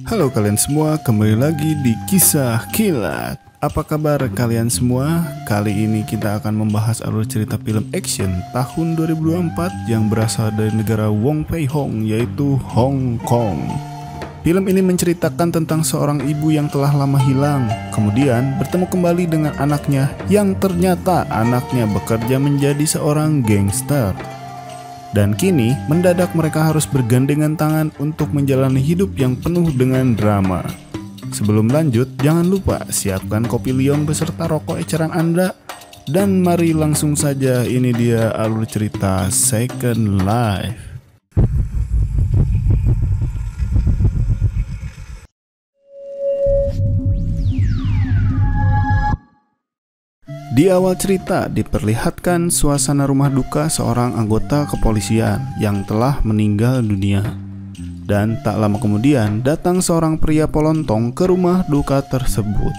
Halo kalian semua, kembali lagi di Kisah Kilat. Apa kabar kalian semua? Kali ini kita akan membahas alur cerita film action tahun 2024 yang berasal dari negara Wong Fei Hong, yaitu Hong Kong. Film ini menceritakan tentang seorang ibu yang telah lama hilang, kemudian bertemu kembali dengan anaknya yang ternyata anaknya bekerja menjadi seorang gangster. Dan kini mendadak mereka harus bergandengan tangan untuk menjalani hidup yang penuh dengan drama. Sebelum lanjut, jangan lupa siapkan kopi Liong beserta rokok eceran Anda. Dan mari langsung saja, ini dia alur cerita Second Life. Di awal cerita diperlihatkan suasana rumah duka seorang anggota kepolisian yang telah meninggal dunia. Dan tak lama kemudian datang seorang pria polontong ke rumah duka tersebut.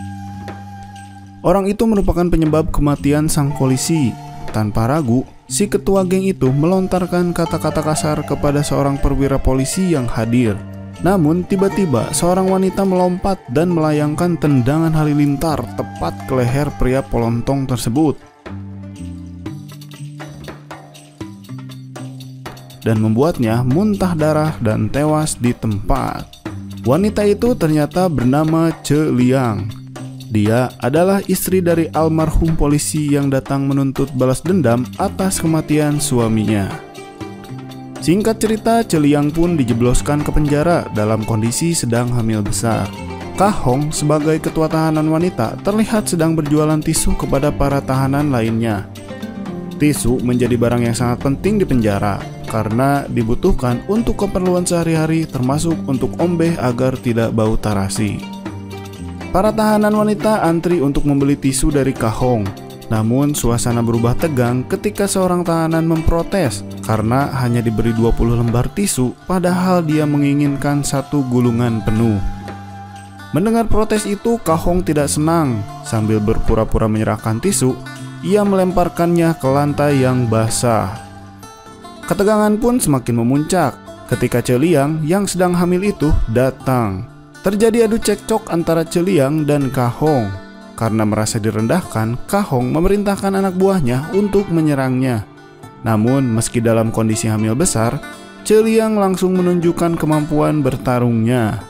Orang itu merupakan penyebab kematian sang polisi. Tanpa ragu, si ketua geng itu melontarkan kata-kata kasar kepada seorang perwira polisi yang hadir. Namun tiba-tiba seorang wanita melompat dan melayangkan tendangan halilintar tepat ke leher pria polontong tersebut dan membuatnya muntah darah dan tewas di tempat. Wanita itu ternyata bernama Ce Liang. Dia adalah istri dari almarhum polisi yang datang menuntut balas dendam atas kematian suaminya. Singkat cerita, Ce Liang pun dijebloskan ke penjara dalam kondisi sedang hamil besar. Kah Hong sebagai ketua tahanan wanita terlihat sedang berjualan tisu kepada para tahanan lainnya. Tisu menjadi barang yang sangat penting di penjara karena dibutuhkan untuk keperluan sehari-hari, termasuk untuk ombeh agar tidak bau tarasi. Para tahanan wanita antri untuk membeli tisu dari Kah Hong. Namun suasana berubah tegang ketika seorang tahanan memprotes karena hanya diberi 20 lembar tisu padahal dia menginginkan satu gulungan penuh. Mendengar protes itu, Kah Hong tidak senang. Sambil berpura-pura menyerahkan tisu, ia melemparkannya ke lantai yang basah. Ketegangan pun semakin memuncak ketika Ce Liang yang sedang hamil itu datang. Terjadi adu cekcok antara Ce Liang dan Kah Hong. Karena merasa direndahkan, Kah Hong memerintahkan anak buahnya untuk menyerangnya. Namun meski dalam kondisi hamil besar, Ce Liang langsung menunjukkan kemampuan bertarungnya.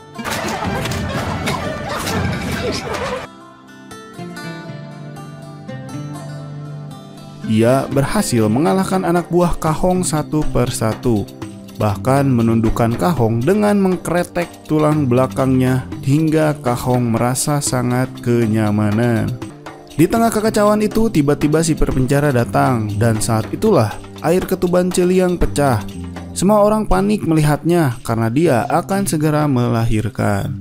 Ia berhasil mengalahkan anak buah Kah Hong satu persatu. Bahkan menundukkan Kah Hong dengan mengkretek tulang belakangnya hingga Kah Hong merasa sangat kenyamanan. Di tengah kekacauan itu tiba-tiba si penjara datang dan saat itulah air ketuban Ce Liang pecah. Semua orang panik melihatnya karena dia akan segera melahirkan.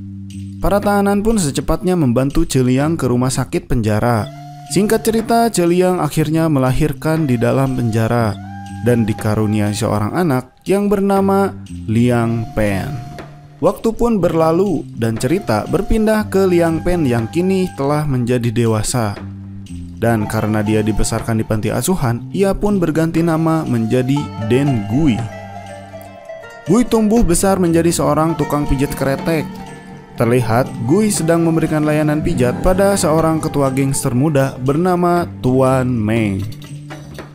Para tahanan pun secepatnya membantu Ce Liang ke rumah sakit penjara. Singkat cerita, Ce Liang akhirnya melahirkan di dalam penjara dan dikaruniai seorang anak yang bernama Liang Pen. Waktu pun berlalu dan cerita berpindah ke Liang Pen yang kini telah menjadi dewasa. Dan karena dia dibesarkan di panti asuhan, ia pun berganti nama menjadi Den Gui. Gui tumbuh besar menjadi seorang tukang pijat kretek. Terlihat Gui sedang memberikan layanan pijat pada seorang ketua gangster muda bernama Tuan Meng.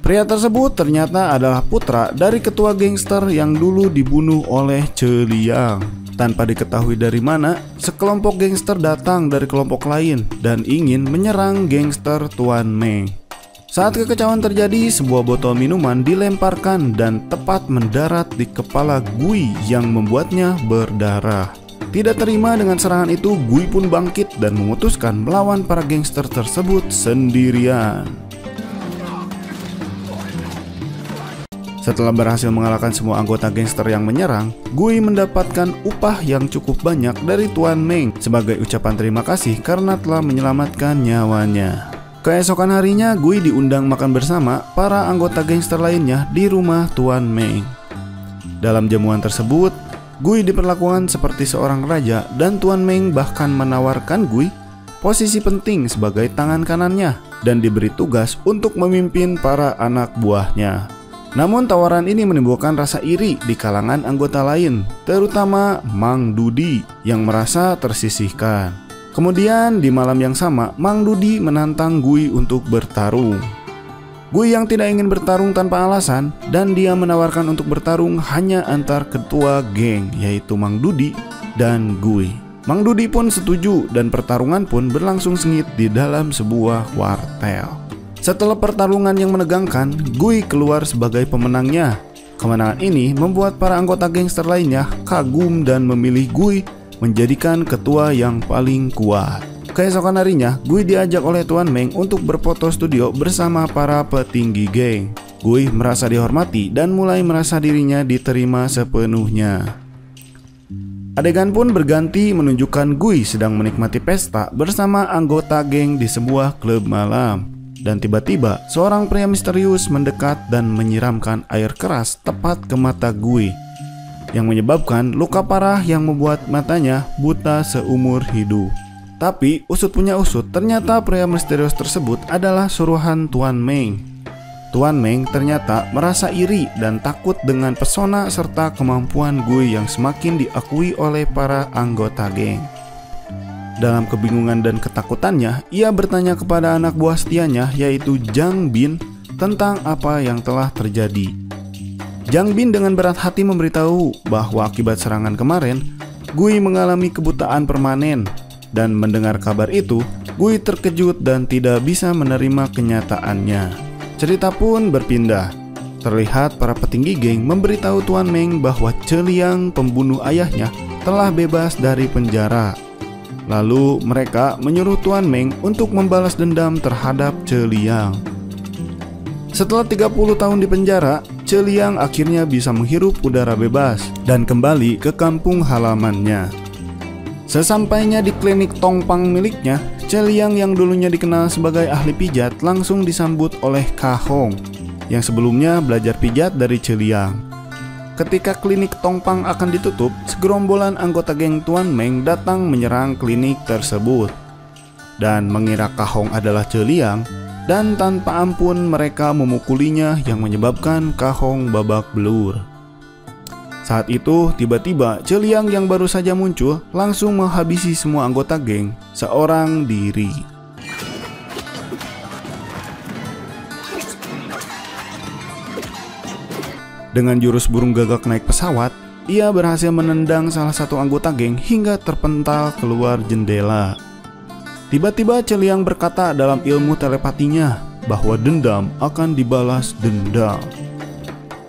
Pria tersebut ternyata adalah putra dari ketua gangster yang dulu dibunuh oleh Ce Liang. Tanpa diketahui dari mana, sekelompok gangster datang dari kelompok lain dan ingin menyerang gangster Tuan Meng. Saat kekacauan terjadi, sebuah botol minuman dilemparkan dan tepat mendarat di kepala Gui yang membuatnya berdarah. Tidak terima dengan serangan itu, Gui pun bangkit dan memutuskan melawan para gangster tersebut sendirian. Setelah berhasil mengalahkan semua anggota gangster yang menyerang, Gui mendapatkan upah yang cukup banyak dari Tuan Meng sebagai ucapan terima kasih karena telah menyelamatkan nyawanya. Keesokan harinya, Gui diundang makan bersama para anggota gangster lainnya di rumah Tuan Meng. Dalam jamuan tersebut, Gui diperlakukan seperti seorang raja dan Tuan Meng bahkan menawarkan Gui posisi penting sebagai tangan kanannya dan diberi tugas untuk memimpin para anak buahnya. Namun tawaran ini menimbulkan rasa iri di kalangan anggota lain, terutama Mang Dudi yang merasa tersisihkan. Kemudian di malam yang sama, Mang Dudi menantang Gui untuk bertarung. Gui yang tidak ingin bertarung tanpa alasan, dan dia menawarkan untuk bertarung hanya antar ketua geng, yaitu Mang Dudi dan Gui. Mang Dudi pun setuju dan pertarungan pun berlangsung sengit di dalam sebuah wartel. Setelah pertarungan yang menegangkan, Gui keluar sebagai pemenangnya. Kemenangan ini membuat para anggota gangster lainnya kagum dan memilih Gui menjadikan ketua yang paling kuat. Keesokan harinya, Gui diajak oleh Tuan Meng untuk berfoto studio bersama para petinggi geng. Gui merasa dihormati dan mulai merasa dirinya diterima sepenuhnya. Adegan pun berganti menunjukkan Gui sedang menikmati pesta bersama anggota geng di sebuah klub malam. Dan tiba-tiba seorang pria misterius mendekat dan menyiramkan air keras tepat ke mata Gui, yang menyebabkan luka parah yang membuat matanya buta seumur hidup. Tapi usut punya usut, ternyata pria misterius tersebut adalah suruhan Tuan Meng. Tuan Meng ternyata merasa iri dan takut dengan pesona serta kemampuan Gui yang semakin diakui oleh para anggota geng. Dalam kebingungan dan ketakutannya, ia bertanya kepada anak buah setianya yaitu Jang Bin tentang apa yang telah terjadi. Jang Bin dengan berat hati memberitahu bahwa akibat serangan kemarin, Gui mengalami kebutaan permanen. Dan mendengar kabar itu, Gui terkejut dan tidak bisa menerima kenyataannya. Cerita pun berpindah. Terlihat para petinggi geng memberitahu Tuan Meng bahwa Celiang, pembunuh ayahnya, telah bebas dari penjara. Lalu mereka menyuruh Tuan Meng untuk membalas dendam terhadap Celiang. Setelah 30 tahun di penjara, Celiang akhirnya bisa menghirup udara bebas dan kembali ke kampung halamannya. Sesampainya di klinik Tongpang miliknya, Celiang yang dulunya dikenal sebagai ahli pijat langsung disambut oleh Kahong yang sebelumnya belajar pijat dari Celiang. Ketika klinik Tongpang akan ditutup, segerombolan anggota geng Tuan Meng datang menyerang klinik tersebut dan mengira Kahong adalah Celiang, dan tanpa ampun mereka memukulinya yang menyebabkan Kahong babak belur. Saat itu tiba-tiba Celiang yang baru saja muncul langsung menghabisi semua anggota geng seorang diri. Dengan jurus burung gagak naik pesawat, ia berhasil menendang salah satu anggota geng hingga terpental keluar jendela. Tiba-tiba Celiang berkata dalam ilmu telepatinya bahwa dendam akan dibalas dendam.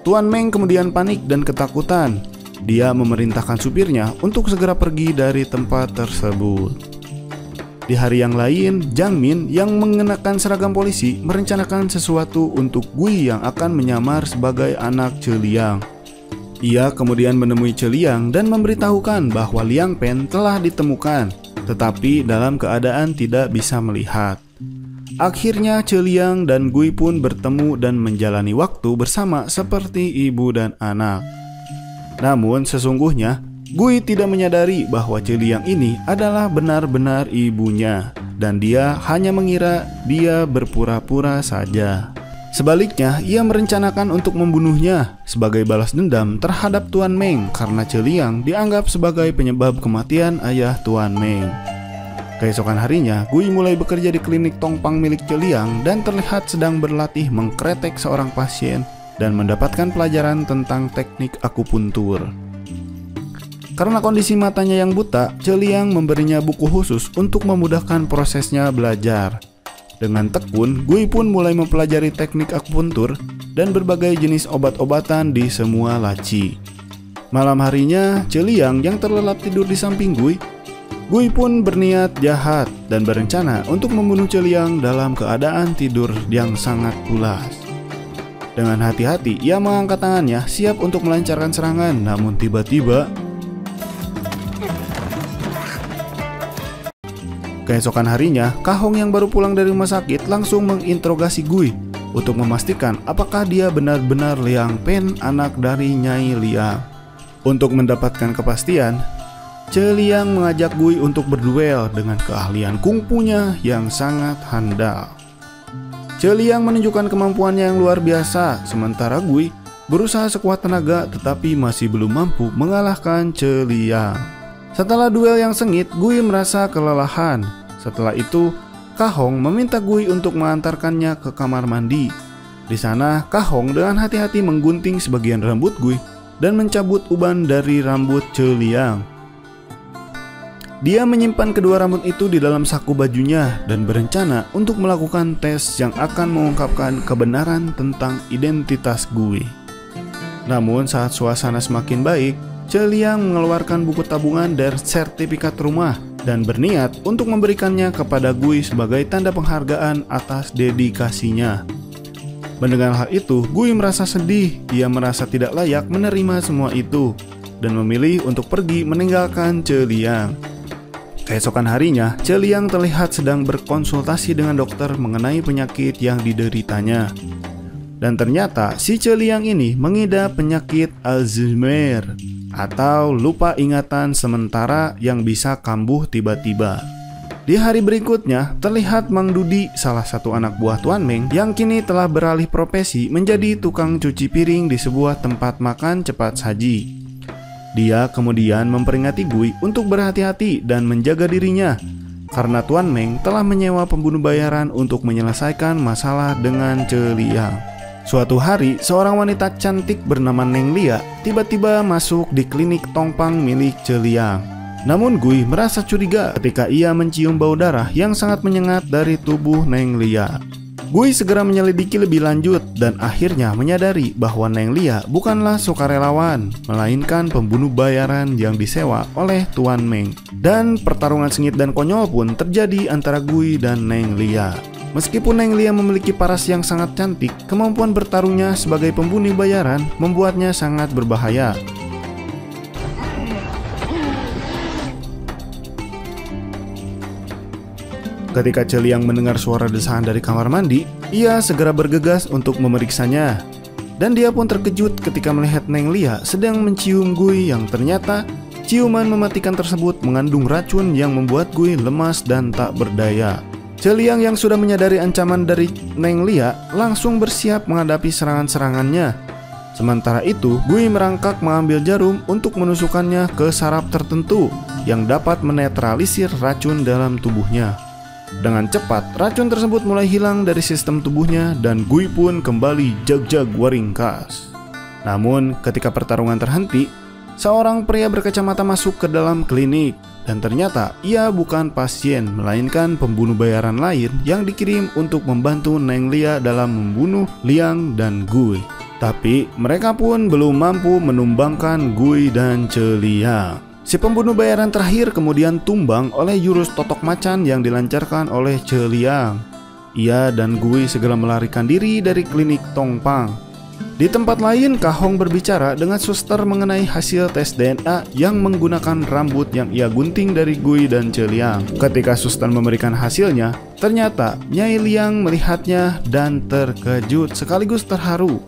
Tuan Meng kemudian panik dan ketakutan. Dia memerintahkan supirnya untuk segera pergi dari tempat tersebut. Di hari yang lain, Jang Min yang mengenakan seragam polisi merencanakan sesuatu untuk Gui yang akan menyamar sebagai anak Celiang. Ia kemudian menemui Celiang dan memberitahukan bahwa Liang Pen telah ditemukan, tetapi dalam keadaan tidak bisa melihat. Akhirnya Celiang dan Gui pun bertemu dan menjalani waktu bersama seperti ibu dan anak. Namun sesungguhnya Gui tidak menyadari bahwa Celiang ini adalah benar-benar ibunya, dan dia hanya mengira dia berpura-pura saja. Sebaliknya, ia merencanakan untuk membunuhnya sebagai balas dendam terhadap Tuan Meng karena Celiang dianggap sebagai penyebab kematian ayah Tuan Meng. Keesokan harinya, Gui mulai bekerja di klinik Tongpang milik Celiang dan terlihat sedang berlatih mengkretek seorang pasien dan mendapatkan pelajaran tentang teknik akupuntur. Karena kondisi matanya yang buta, Celiang memberinya buku khusus untuk memudahkan prosesnya belajar. Dengan tekun, Gui pun mulai mempelajari teknik akupuntur dan berbagai jenis obat-obatan di semua laci. Malam harinya, Celiang yang terlelap tidur di samping Gui pun berniat jahat dan berencana untuk membunuh Celiang dalam keadaan tidur yang sangat pulas. Dengan hati-hati, ia mengangkat tangannya siap untuk melancarkan serangan, namun tiba-tiba keesokan harinya, Kahong yang baru pulang dari rumah sakit langsung menginterogasi Gui untuk memastikan apakah dia benar-benar Liang Pen, anak dari Nyai Liang. Untuk mendapatkan kepastian, Celiang mengajak Gui untuk berduel dengan keahlian kungfunya yang sangat handal. Celiang menunjukkan kemampuannya yang luar biasa, sementara Gui berusaha sekuat tenaga tetapi masih belum mampu mengalahkan Celiang. Setelah duel yang sengit, Gui merasa kelelahan. Setelah itu, Kahong meminta Gui untuk mengantarkannya ke kamar mandi. Di sana, Kahong dengan hati-hati menggunting sebagian rambut Gui dan mencabut uban dari rambut Celiang. Dia menyimpan kedua rambut itu di dalam saku bajunya dan berencana untuk melakukan tes yang akan mengungkapkan kebenaran tentang identitas Gui. Namun saat suasana semakin baik, Celiang mengeluarkan buku tabungan dan sertifikat rumah dan berniat untuk memberikannya kepada Gui sebagai tanda penghargaan atas dedikasinya. Mendengar hal itu, Gui merasa sedih. Ia merasa tidak layak menerima semua itu dan memilih untuk pergi meninggalkan Celiang. Keesokan harinya, Celiang terlihat sedang berkonsultasi dengan dokter mengenai penyakit yang dideritanya. Dan ternyata si Celiang ini mengidap penyakit Alzheimer atau lupa ingatan sementara yang bisa kambuh tiba-tiba. Di hari berikutnya, terlihat Mang Dudi, salah satu anak buah Tuan Meng, yang kini telah beralih profesi menjadi tukang cuci piring di sebuah tempat makan cepat saji. Dia kemudian memperingati Gui untuk berhati-hati dan menjaga dirinya, karena Tuan Meng telah menyewa pembunuh bayaran untuk menyelesaikan masalah dengan Celiang. Suatu hari, seorang wanita cantik bernama Neng Lia tiba-tiba masuk di klinik Tongpang milik Celiang. Namun Gui merasa curiga ketika ia mencium bau darah yang sangat menyengat dari tubuh Neng Lia. Gui segera menyelidiki lebih lanjut dan akhirnya menyadari bahwa Neng Lia bukanlah sukarelawan, melainkan pembunuh bayaran yang disewa oleh Tuan Meng. Dan pertarungan sengit dan konyol pun terjadi antara Gui dan Neng Lia. Meskipun Neng Lia memiliki paras yang sangat cantik, kemampuan bertarungnya sebagai pembunuh bayaran membuatnya sangat berbahaya. Ketika Celiang mendengar suara desahan dari kamar mandi, ia segera bergegas untuk memeriksanya. Dan dia pun terkejut ketika melihat Neng Lia sedang mencium Gui yang ternyata ciuman mematikan tersebut mengandung racun yang membuat Gui lemas dan tak berdaya. Celiang yang sudah menyadari ancaman dari Neng Lia langsung bersiap menghadapi serangan-serangannya. Sementara itu, Gui merangkak mengambil jarum untuk menusukkannya ke saraf tertentu yang dapat menetralisir racun dalam tubuhnya. Dengan cepat, racun tersebut mulai hilang dari sistem tubuhnya dan Gui pun kembali jag-jag waringkas. Namun, ketika pertarungan terhenti, seorang pria berkacamata masuk ke dalam klinik dan ternyata ia bukan pasien, melainkan pembunuh bayaran lain yang dikirim untuk membantu Neng Lia dalam membunuh Liang dan Gui. Tapi mereka pun belum mampu menumbangkan Gui dan Celiang. Si pembunuh bayaran terakhir kemudian tumbang oleh jurus totok macan yang dilancarkan oleh Celiang. Ia dan Gui segera melarikan diri dari klinik Tongpang. Di tempat lain, Kahong berbicara dengan suster mengenai hasil tes DNA yang menggunakan rambut yang ia gunting dari Gui dan Celiang. Ketika suster memberikan hasilnya, ternyata Nyai Liang melihatnya dan terkejut sekaligus terharu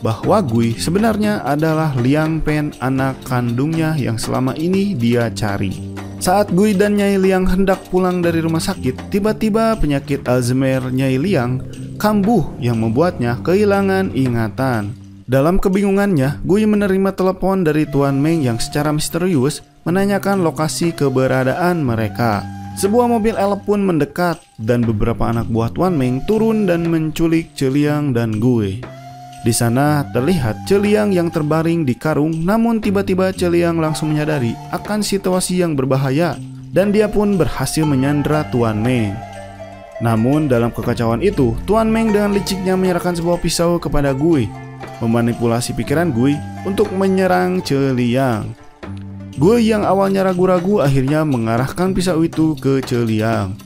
bahwa Gui sebenarnya adalah Liang Pen, anak kandungnya yang selama ini dia cari. Saat Gui dan Nyai Liang hendak pulang dari rumah sakit, tiba-tiba penyakit Alzheimer Nyai Liang kambuh yang membuatnya kehilangan ingatan. Dalam kebingungannya, Gui menerima telepon dari Tuan Meng yang secara misterius menanyakan lokasi keberadaan mereka. Sebuah mobil elf pun mendekat dan beberapa anak buah Tuan Meng turun dan menculik Celiang dan Gui. Di sana terlihat Celiang yang terbaring di karung, namun tiba-tiba Celiang langsung menyadari akan situasi yang berbahaya dan dia pun berhasil menyandra Tuan Meng. Namun dalam kekacauan itu, Tuan Meng dengan liciknya menyerahkan sebuah pisau kepada Gui, memanipulasi pikiran Gui untuk menyerang Celiang. Gui yang awalnya ragu-ragu akhirnya mengarahkan pisau itu ke Celiang.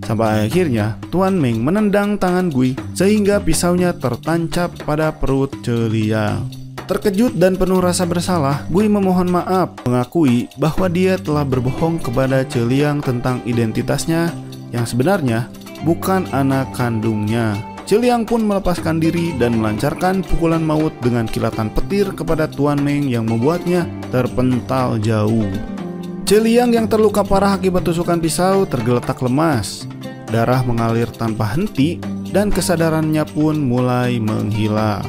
Sampai akhirnya Tuan Meng menendang tangan Gui sehingga pisaunya tertancap pada perut Celiang. Terkejut dan penuh rasa bersalah, Gui memohon maaf, mengakui bahwa dia telah berbohong kepada Celiang tentang identitasnya yang sebenarnya bukan anak kandungnya. Celiang pun melepaskan diri dan melancarkan pukulan maut dengan kilatan petir kepada Tuan Meng yang membuatnya terpental jauh. Celiang yang terluka parah akibat tusukan pisau tergeletak lemas. Darah mengalir tanpa henti dan kesadarannya pun mulai menghilang.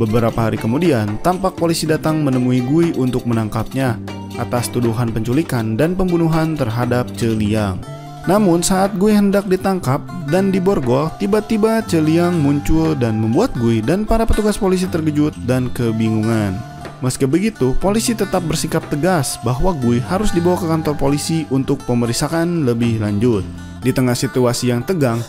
Beberapa hari kemudian, tampak polisi datang menemui Gui untuk menangkapnya atas tuduhan penculikan dan pembunuhan terhadap Celiang. Namun saat Gui hendak ditangkap dan diborgol, tiba-tiba Celiang muncul dan membuat Gui dan para petugas polisi terkejut dan kebingungan. Meski begitu, polisi tetap bersikap tegas bahwa Gui harus dibawa ke kantor polisi untuk pemeriksaan lebih lanjut. Di tengah situasi yang tegang,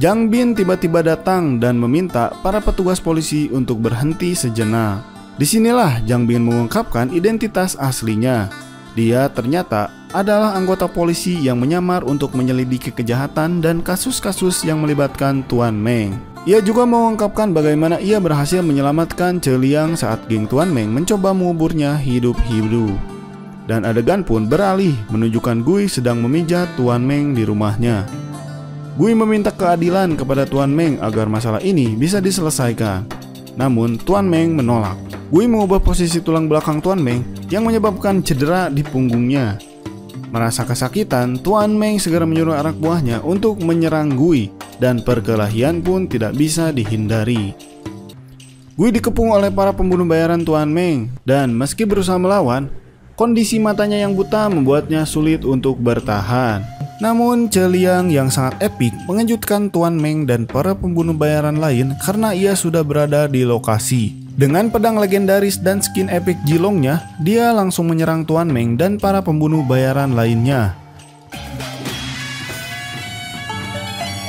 Jang Bin tiba-tiba datang dan meminta para petugas polisi untuk berhenti sejenak. Disinilah Jang Bin mengungkapkan identitas aslinya. Dia ternyata adalah anggota polisi yang menyamar untuk menyelidiki kejahatan dan kasus-kasus yang melibatkan Tuan Meng. Ia juga mengungkapkan bagaimana ia berhasil menyelamatkan Celiang saat geng Tuan Meng mencoba menguburnya hidup-hidup. Dan adegan pun beralih menunjukkan Gui sedang memijat Tuan Meng di rumahnya. Gui meminta keadilan kepada Tuan Meng agar masalah ini bisa diselesaikan. Namun Tuan Meng menolak. Gui mengubah posisi tulang belakang Tuan Meng yang menyebabkan cedera di punggungnya. Merasa kesakitan, Tuan Meng segera menyuruh anak buahnya untuk menyerang Gui dan perkelahian pun tidak bisa dihindari. Gui dikepung oleh para pembunuh bayaran Tuan Meng dan meski berusaha melawan, kondisi matanya yang buta membuatnya sulit untuk bertahan. Namun Celiang yang sangat epik mengejutkan Tuan Meng dan para pembunuh bayaran lain karena ia sudah berada di lokasi. Dengan pedang legendaris dan skin epik Jilongnya, dia langsung menyerang Tuan Meng dan para pembunuh bayaran lainnya.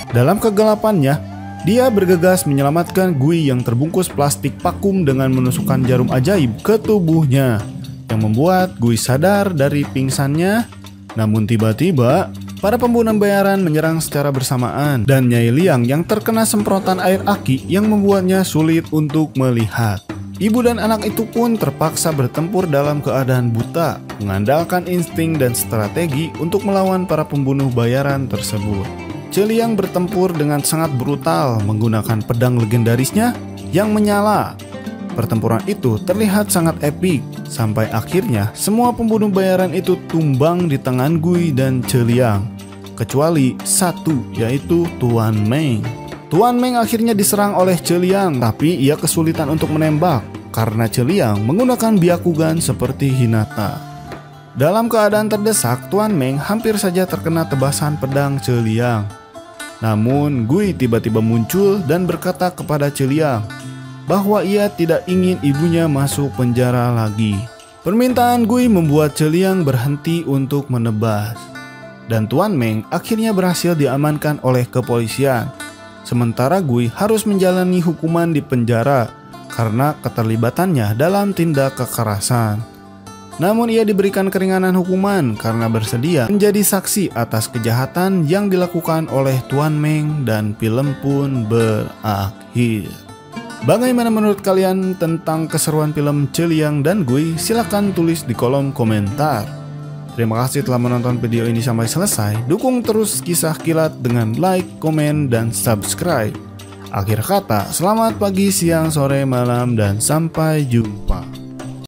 Dalam kegelapannya, dia bergegas menyelamatkan Gui yang terbungkus plastik vakum dengan menusukkan jarum ajaib ke tubuhnya, yang membuat Gui sadar dari pingsannya. Namun tiba-tiba, para pembunuh bayaran menyerang secara bersamaan dan Nyai Liang yang terkena semprotan air aki yang membuatnya sulit untuk melihat. Ibu dan anak itu pun terpaksa bertempur dalam keadaan buta, mengandalkan insting dan strategi untuk melawan para pembunuh bayaran tersebut. Celiang bertempur dengan sangat brutal menggunakan pedang legendarisnya yang menyala. Pertempuran itu terlihat sangat epik, sampai akhirnya semua pembunuh bayaran itu tumbang di tangan Gui dan Celiang, kecuali satu, yaitu Tuan Meng. Tuan Meng akhirnya diserang oleh Celiang, tapi ia kesulitan untuk menembak karena Celiang menggunakan Byakugan seperti Hinata. Dalam keadaan terdesak, Tuan Meng hampir saja terkena tebasan pedang Celiang. Namun Gui tiba-tiba muncul dan berkata kepada Celiang bahwa ia tidak ingin ibunya masuk penjara lagi. Permintaan Gui membuat Celiang berhenti untuk menebas. Dan Tuan Meng akhirnya berhasil diamankan oleh kepolisian. Sementara Gui harus menjalani hukuman di penjara karena keterlibatannya dalam tindak kekerasan. Namun ia diberikan keringanan hukuman karena bersedia menjadi saksi atas kejahatan yang dilakukan oleh Tuan Meng dan film pun berakhir. Bagaimana menurut kalian tentang keseruan film Celiang dan Gui? Silahkan tulis di kolom komentar. Terima kasih telah menonton video ini sampai selesai. Dukung terus Kisah Kilat dengan like, komen, dan subscribe. Akhir kata, selamat pagi, siang, sore, malam, dan sampai jumpa.